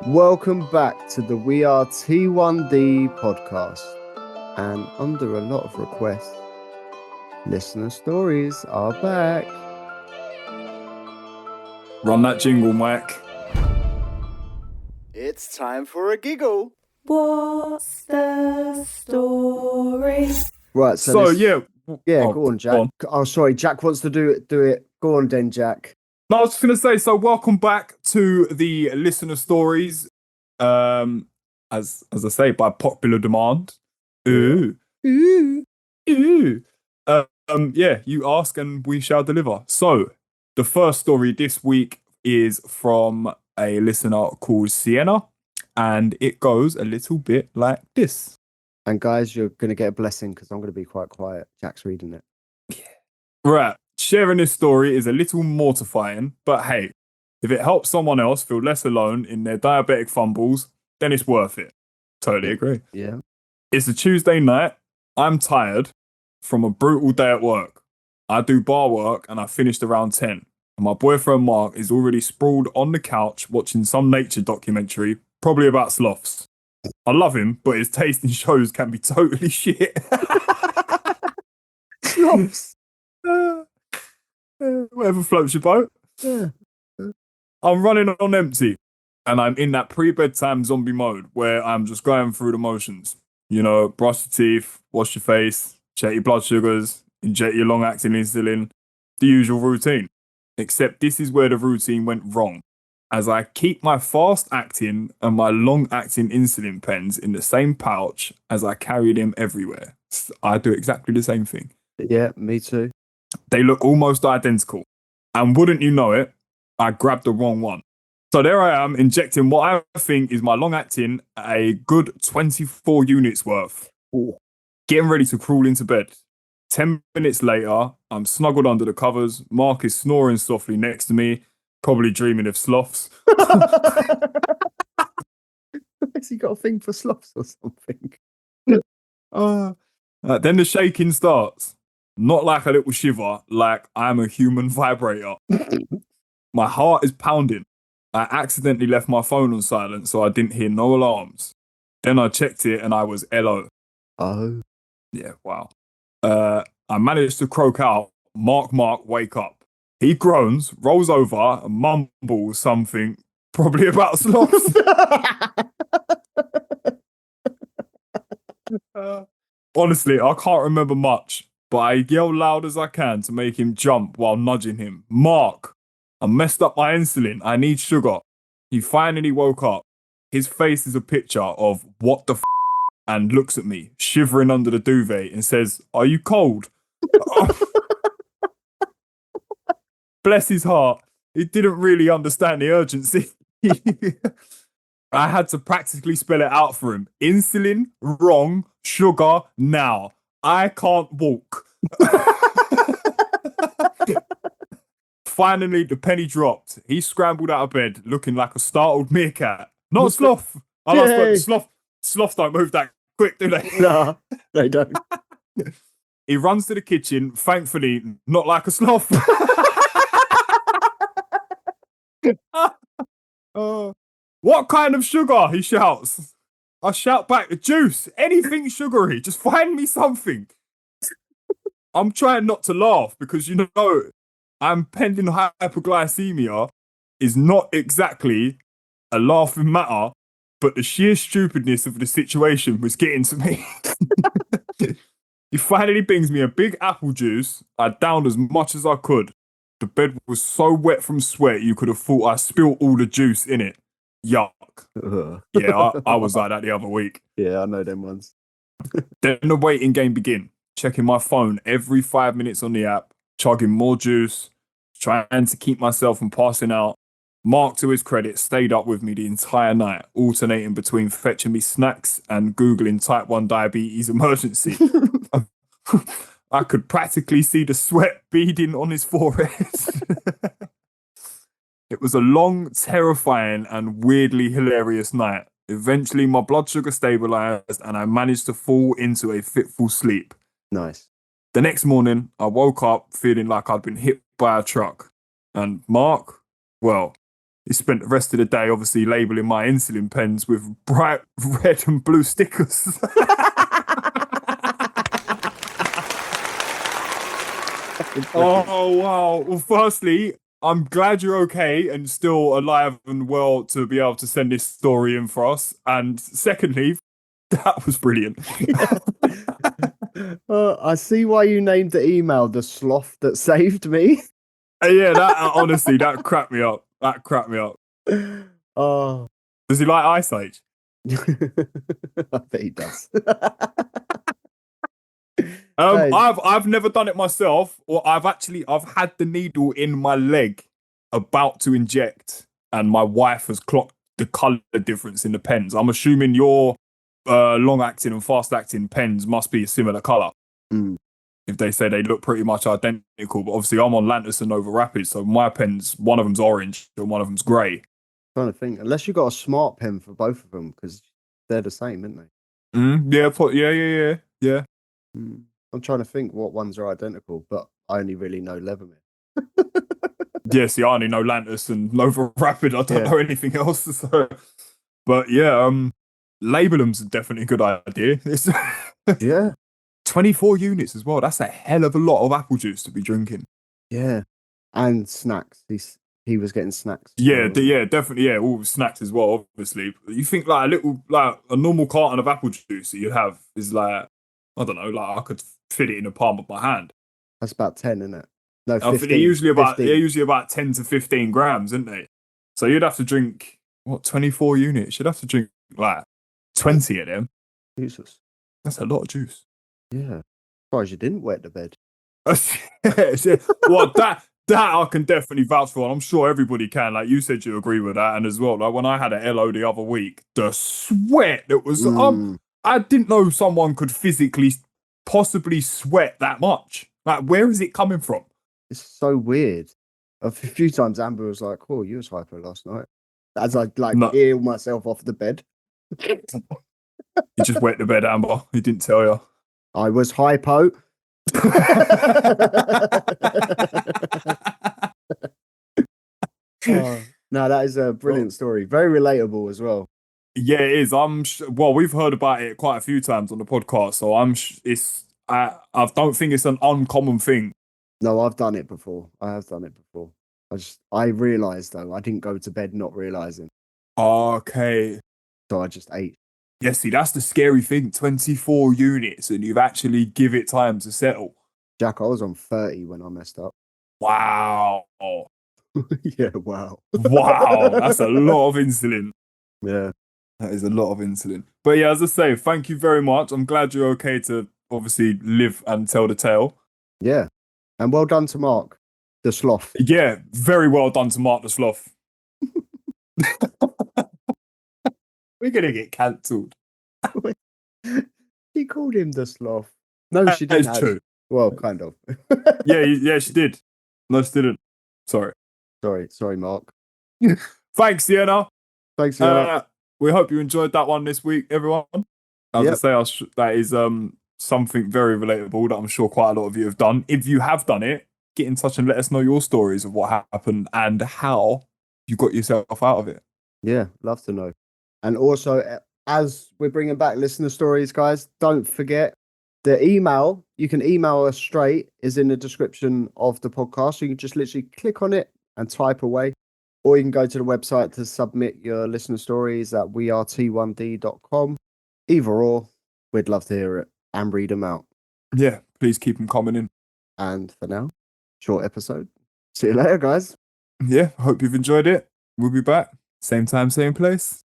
Welcome back to the We Are T1D podcast. And under a lot of requests, listener stories are back. Run that jingle, Mike. It's time for a giggle. What's the story? Right, So go on, Jack. go on. Oh, sorry, Jack wants to do it. Go on then, Jack. No, I was just gonna say. So welcome back to the listener stories. As I say, by popular demand. Ooh. Yeah, you ask and we shall deliver. So the first story this week is from a listener called Sienna, and it goes a little bit like this. And guys, you're going to get a blessing because I'm going to be quite quiet. Jack's reading it. Right. Sharing this story is a little mortifying, but hey, if it helps someone else feel less alone in their diabetic fumbles, then it's worth it. Totally agree. Yeah. It's a Tuesday night. I'm tired from a brutal day at work. I do bar work and I finished around 10. And my boyfriend Mark is already sprawled on the couch watching some nature documentary, probably about sloths. I love him, but his taste in shows can be totally shit. Sloths. Whatever floats your boat. Yeah. I'm running on empty and I'm in that pre-bedtime zombie mode where I'm just going through the motions. You know, brush your teeth, wash your face, check your blood sugars, inject your long-acting insulin, the usual routine. Except this is where the routine went wrong. As I keep my fast-acting and my long-acting insulin pens in the same pouch as I carry them everywhere. I do exactly the same thing. Yeah, me too. They look almost identical. And wouldn't you know it, I grabbed the wrong one. So there I am, injecting what I think is my long-acting, a good 24 units worth. Ooh. Getting ready to crawl into bed. 10 minutes later, I'm snuggled under the covers. Mark is snoring softly next to me, probably dreaming of sloths. Has he got a thing for sloths or something? Then the shaking starts. Not like a little shiver, like I'm a human vibrator. My heart is pounding. I accidentally left my phone on silent, so I didn't hear no alarms. Then I checked it and I was LO. Oh. Yeah, wow. I managed to croak out, Mark, wake up. He groans, rolls over, and mumbles something, probably about sloths. Honestly, I can't remember much, but I yell loud as I can to make him jump while nudging him. Mark, I messed up my insulin. I need sugar. He finally woke up. His face is a picture of what the and looks at me, shivering under the duvet, and says, "Are you cold?" Bless his heart. He didn't really understand the urgency. I had to practically spell it out for him. Insulin, wrong, sugar, now. I can't walk. Finally, the penny dropped. He scrambled out of bed, looking like a startled meerkat. Not a sloth. I love sloths don't move that quick, do they? Nah, they don't. He runs to the kitchen, thankfully, not like a sloth. What kind of sugar? He shouts. I shout back, juice, anything sugary, just find me something. I'm trying not to laugh because, you know, I'm pending hypoglycemia is not exactly a laughing matter, but the sheer stupidness of the situation was getting to me. He finally brings me a big apple juice. I downed as much as I could. The bed was so wet from sweat you could have thought I spilled all the juice in it. Yuck. Yeah, I was like that the other week. Yeah, I know them ones. Then the waiting game began. Checking my phone every 5 minutes on the app, chugging more juice, trying to keep myself from passing out. Mark, to his credit, stayed up with me the entire night, alternating between fetching me snacks and Googling type 1 diabetes emergency. I could practically see the sweat beading on his forehead. It was a long, terrifying, and weirdly hilarious night. Eventually, my blood sugar stabilized and I managed to fall into a fitful sleep. Nice. The next morning, I woke up feeling like I'd been hit by a truck. And Mark, well, He spent the rest of the day obviously labeling my insulin pens with bright red and blue stickers. Oh, wow. Well, firstly, I'm glad you're okay and still alive and well to be able to send this story in for us. And secondly, that was brilliant. I see why you named the email the sloth that saved me. Yeah, that honestly, that cracked me up. That cracked me up. Oh, Does he like Ice Age? I bet he does. Hey. I've never done it myself, or I've had the needle in my leg about to inject, and my wife has clocked the color difference in the pens. I'm assuming your long acting and fast acting pens must be a similar color. Mm. If they say they look pretty much identical, but obviously I'm on Lantus and Nova Rapid, so my pens, one of them's orange and one of them's grey. Trying to think, unless you got a smart pen for both of them, because they're the same, aren't they? Yeah. Mm. I'm trying to think what ones are identical, but I only really know Leatherman. Yeah, see, I only know Lantus and Nova Rapid. I don't know anything else. So. But yeah, label them's definitely a good idea. Yeah. 24 units as well. That's a hell of a lot of apple juice to be drinking. Yeah. And snacks. He was getting snacks. Yeah, definitely. Yeah, all snacks as well, obviously. You think like a normal carton of apple juice that you'd have is like, I don't know, like I could fit it in the palm of my hand. That's about 10, isn't it? No, I 15. think they're usually 15. about 10 to 15 grams, isn't they? So you'd have to drink, 24 units? You'd have to drink like 20 of them. Jesus. That's a lot of juice. Yeah. Surprised you didn't wet the bed. Well, that I can definitely vouch for, and I'm sure everybody can. Like you said, you agree with that, and as well, like when I had an LO the other week, the sweat that was I didn't know someone could physically possibly sweat that much. Like, where is it coming from? It's so weird. A few times Amber was like, "Oh, you was hypo last night," as I eel myself off the bed. You just wet the bed, Amber. He didn't tell you. I was hypo. No, that is a brilliant story. Very relatable as well. Yeah, it is. Well, we've heard about it quite a few times on the podcast, so I don't think it's an uncommon thing. No, I've done it before. I have done it before. I realised though, I didn't go to bed not realising. Okay. So I just ate. Yeah, see, that's the scary thing. 24 units, and you've actually give it time to settle. Jack, I was on 30 when I messed up. Wow. Yeah, wow. Wow, that's a lot of insulin. Yeah. That is a lot of insulin. But yeah, as I say, thank you very much. I'm glad you're okay to obviously live and tell the tale. Yeah. And well done to Mark, the sloth. Yeah, very well done to Mark the Sloth. We're going to get cancelled. She called him the sloth. No, she didn't. That's true. Well, kind of. Yeah, she did. No, she didn't. Sorry, Mark. Thanks, Sienna. Thanks, Sienna. We hope you enjoyed that one this week, everyone. As I say, that is something very relatable that I'm sure quite a lot of you have done. If you have done it, get in touch and let us know your stories of what happened and how you got yourself out of it. Yeah, love to know. And also, as we're bringing back listener stories, guys, don't forget the email. You can email us straight, is in the description of the podcast. So you can just literally click on it and type away. Or you can go to the website to submit your listener stories at wearet1d.com. Either or, we'd love to hear it and read them out. Yeah, please keep them coming in. And for now, short episode. See you later, guys. Yeah, hope you've enjoyed it. We'll be back. Same time, same place.